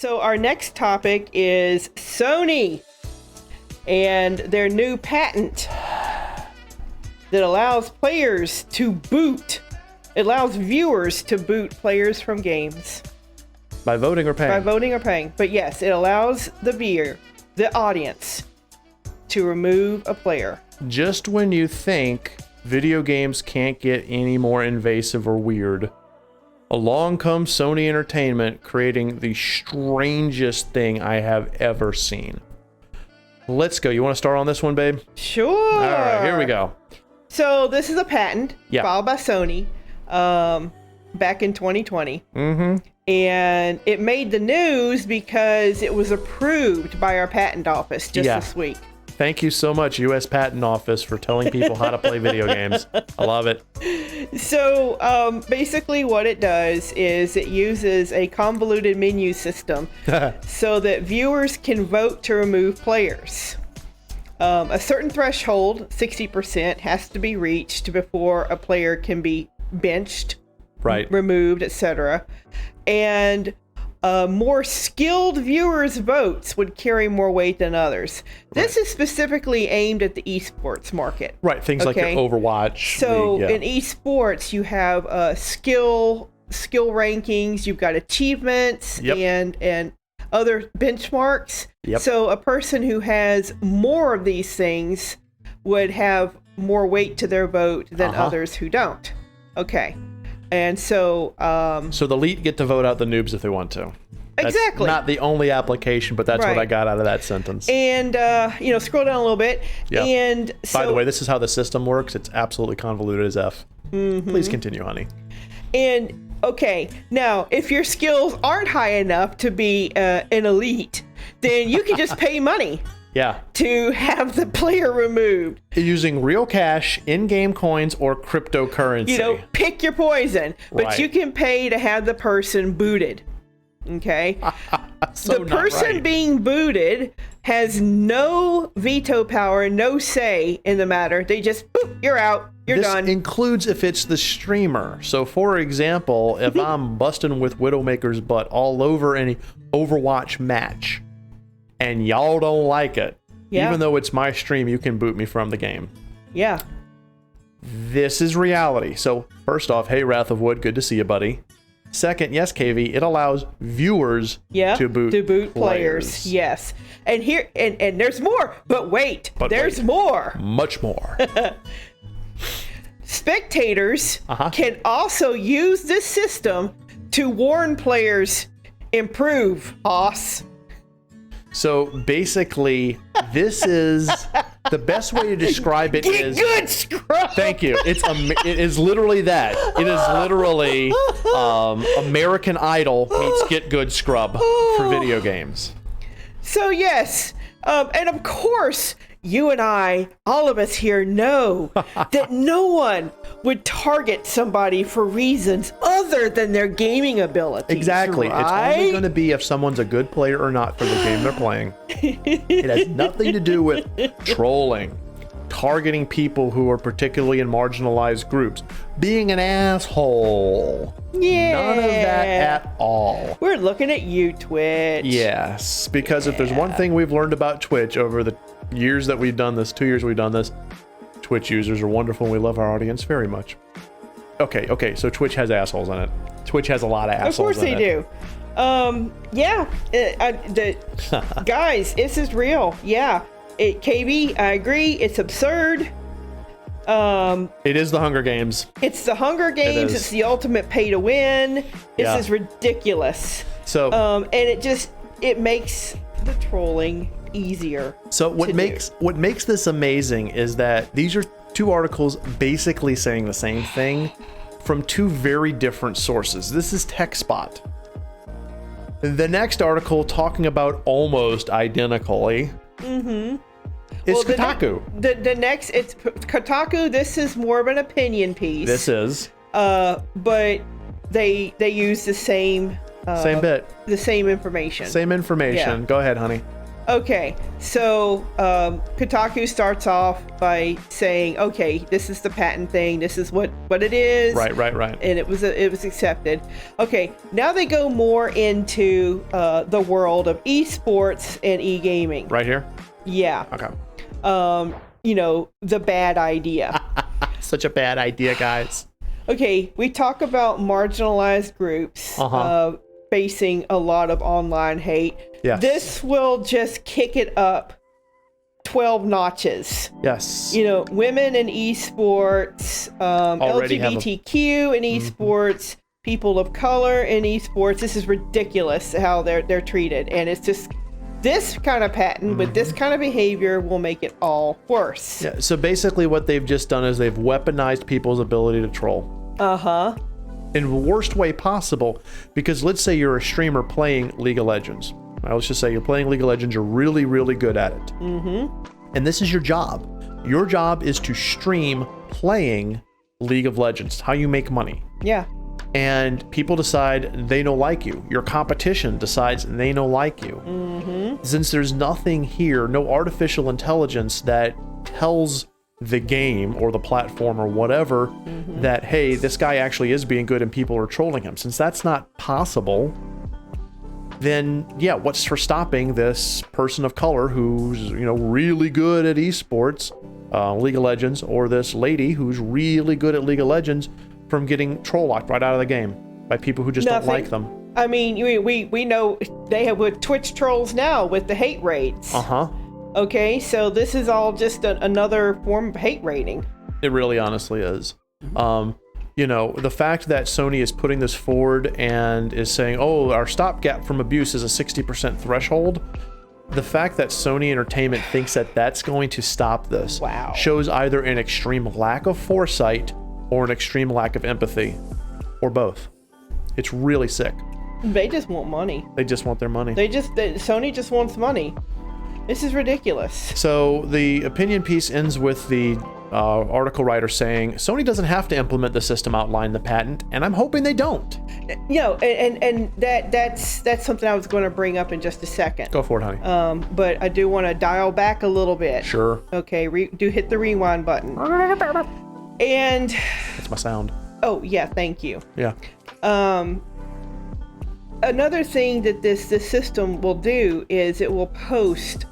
So our next topic is Sony and their new patent that allows players to boot. It allows viewers to boot players from games. By voting or paying? By voting or paying. But yes, it allows the viewer, the audience, to remove a player. Just when you think video games can't get any more invasive or weird, along comes Sony Entertainment creating the strangest thing I have ever seen. Let's go. You want to start on this one, babe? Sure. All right, here we go. So this is a patent filed by Sony back in 2020. Mm-hmm. And it made the news because it was approved by our patent office just this week. Thank you so much, U.S. Patent Office, for telling people how to play video games. I love it. So basically what it does is it uses a convoluted menu system so that viewers can vote to remove players. A certain threshold, 60%, has to be reached before a player can be benched, removed, etc. And more skilled viewers' votes would carry more weight than others. This is specifically aimed at the esports market. Right, things like your Overwatch. So in esports, you have skill rankings, you've got achievements, and other benchmarks. So a person who has more of these things would have more weight to their vote than others who don't. Okay. And so so the elite get to vote out the noobs if they want to. That's exactly. Not the only application, but that's what I got out of that sentence. And scroll down a little bit. And so, by the way, this is how the system works. It's absolutely convoluted as F. Please continue, honey. And okay, now if your skills aren't high enough to be an elite, then you can just pay money. To have the player removed. Using real cash, in-game coins, or cryptocurrency. Pick your poison. But you can pay to have the person booted. Okay? The person being booted has no veto power, no say in the matter. They just, boop, you're out. You're done. This includes if it's the streamer. So, for example, if I'm busting with Widowmaker's butt all over any Overwatch match, and y'all don't like it, even though it's my stream, you can boot me from the game. This is reality. So first off, hey, Wrath of Wood, good to see you, buddy. Second, yes, KV, it allows viewers to boot players. Yes. And here, and there's more, but wait, there's more. Much more. Spectators can also use this system to warn players, improve, boss. So basically, this is the best way to describe it is good scrub. Thank you. It is literally that. It is literally American Idol meets Get Good Scrub for video games. So yes, and of course, you and I, all of us here, know that no one would target somebody for reasons other than their gaming abilities. Exactly. It's only going to be if someone's a good player or not for the game they're playing. It has nothing to do with trolling, targeting people who are particularly in marginalized groups, being an asshole. None of that at all. We're looking at you, Twitch. Yes, because if there's one thing we've learned about Twitch over the years that we've done this, 2 years we've done this, Twitch users are wonderful and we love our audience very much. Okay, so Twitch has assholes in it. Twitch has a lot of assholes in it. Of course they do. Guys, this is real. KB, I agree, it's absurd. It is the Hunger Games. It's the Hunger Games. It's the ultimate pay to win. This is ridiculous. So and it makes the trolling easier. So what makes this amazing is that these are two articles basically saying the same thing from two very different sources. This is Techspot. The next article talking about almost identically. It's Kotaku. The next, it's Kotaku. This is more of an opinion piece. This is. But they use the same bit. The same information. Same information. Go ahead, honey. Okay, so Kotaku starts off by saying, okay, this is the patent thing. This is what it is. Right. And it was accepted. Okay, now they go more into the world of esports and e-gaming. Right here? Yeah. Okay. The bad idea. Such a bad idea, guys. Okay, we talk about marginalized groups facing a lot of online hate. Yes. This will just kick it up 12 notches. Yes. Women in esports, LGBTQ in esports, people of color in esports. This is ridiculous how they're treated. And it's just this kind of patent with this kind of behavior will make it all worse. Yeah. So basically what they've just done is they've weaponized people's ability to troll. In the worst way possible, because let's say you're a streamer playing League of Legends. Let's just say you're playing League of Legends, you're really, really good at it. And this is your job. Your job is to stream playing League of Legends, how you make money. Yeah. And people decide they don't like you. Your competition decides they don't like you. Since there's nothing here, no artificial intelligence that tells the game or the platform or whatever that, hey, this guy actually is being good and people are trolling him. Since that's not possible, then yeah, what's for stopping this person of color who's really good at esports, League of Legends, or this lady who's really good at League of Legends from getting troll locked right out of the game by people who just don't like them? I mean, we know they have with Twitch trolls now with the hate raids. Okay, so this is all just another form of hate raiding. It really honestly is. The fact that Sony is putting this forward and is saying, oh, our stopgap from abuse is a 60% threshold. The fact that Sony Entertainment thinks that that's going to stop this shows either an extreme lack of foresight or an extreme lack of empathy, or both. It's really sick. They just want money. They just want their money. Sony just wants money. This is ridiculous. So the opinion piece ends with the article writer saying Sony doesn't have to implement the system outlined in the patent, and I'm hoping they don't. And that's something I was going to bring up in just a second. Go for it, honey. But I do want to dial back a little bit. Sure. Okay, do hit the rewind button. And that's my sound. Oh yeah, thank you. Yeah. Another thing that this system will do is it will post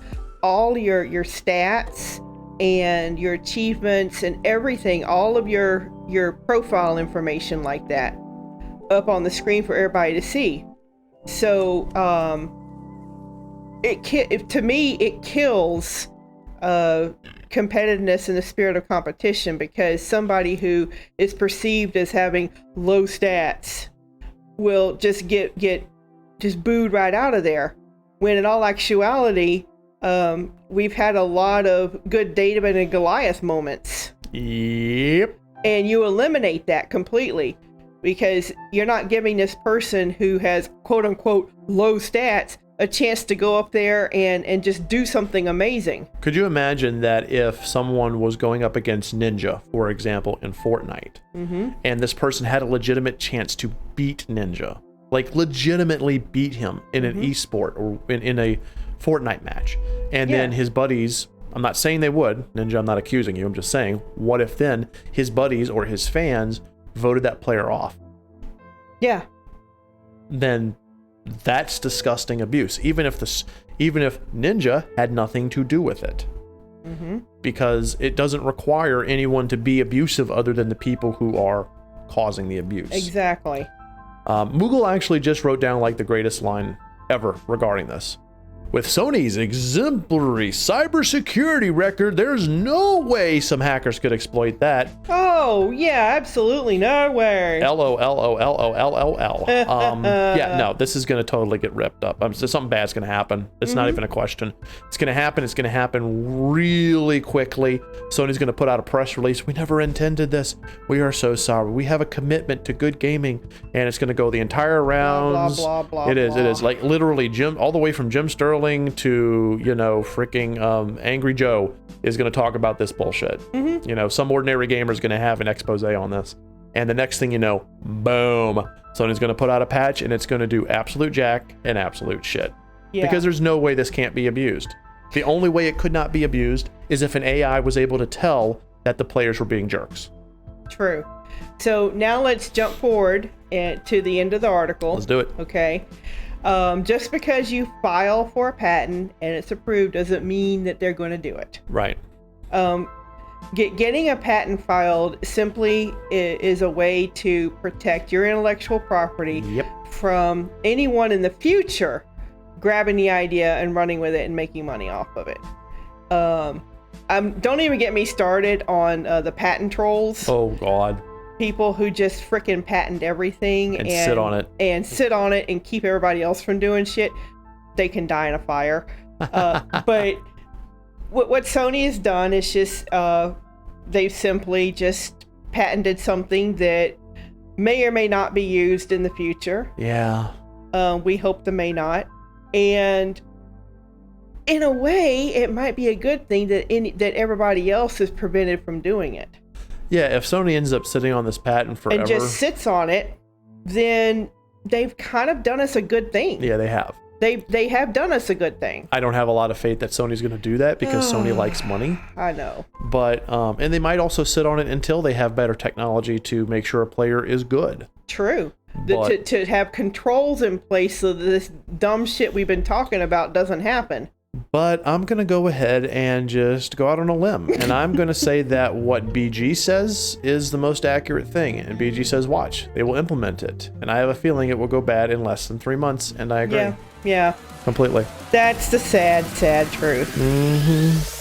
all your stats and your achievements and everything, all of your profile information like that up on the screen for everybody to see. So to me it kills competitiveness and the spirit of competition, because somebody who is perceived as having low stats will just get booed right out of there, when in all actuality we've had a lot of good David and Goliath moments. Yep. And you eliminate that completely, because you're not giving this person who has quote unquote low stats a chance to go up there and just do something amazing. Could you imagine that if someone was going up against Ninja, for example, in Fortnite, and this person had a legitimate chance to beat Ninja, like legitimately beat him in an esport or in a Fortnite match, and then his buddies, I'm not saying they would, Ninja, I'm not accusing you, I'm just saying, what if then his buddies or his fans voted that player off? Yeah. Then that's disgusting abuse, even if Ninja had nothing to do with it, because it doesn't require anyone to be abusive other than the people who are causing the abuse. Exactly. Moogle actually just wrote down like the greatest line ever regarding this. With Sony's exemplary cybersecurity record, there's no way some hackers could exploit that. Oh, yeah, absolutely no way. LOLOLOLOL. Yeah, no, this is going to totally get ripped up. Something bad's going to happen. It's not even a question. It's going to happen. It's going to happen really quickly. Sony's going to put out a press release. We never intended this. We are so sorry. We have a commitment to good gaming, and it's going to go the entire rounds. Blah, blah, blah, it is. Like literally all the way from Jim Sterling to, freaking Angry Joe is going to talk about this bullshit. Some ordinary gamer is going to have an expose on this. And the next thing you know, boom, Sony's going to put out a patch and it's going to do absolute jack and absolute shit. Yeah. Because there's no way this can't be abused. The only way it could not be abused is if an AI was able to tell that the players were being jerks. True. So now let's jump forward to the end of the article. Let's do it. Okay. Just because you file for a patent and it's approved doesn't mean that they're going to do it. Right. Getting a patent filed simply is a way to protect your intellectual property from anyone in the future grabbing the idea and running with it and making money off of it. Don't even get me started on the patent trolls. Oh, God. People who just frickin' patent everything and sit on it. And sit on it and keep everybody else from doing shit. They can die in a fire. But what Sony has done is just they've simply just patented something that may or may not be used in the future. Yeah. We hope they may not. And in a way, it might be a good thing that everybody else is prevented from doing it. Yeah, if Sony ends up sitting on this patent forever and just sits on it, then they've kind of done us a good thing. Yeah, they have. They have done us a good thing. I don't have a lot of faith that Sony's going to do that because Sony likes money. I know. But and they might also sit on it until they have better technology to make sure a player is good. True. But, to have controls in place so that this dumb shit we've been talking about doesn't happen. But I'm going to go ahead and just go out on a limb. And I'm going to say that what BG says is the most accurate thing. And BG says, watch, they will implement it. And I have a feeling it will go bad in less than 3 months. And I agree. Yeah. Completely. That's the sad, sad truth. Mm-hmm.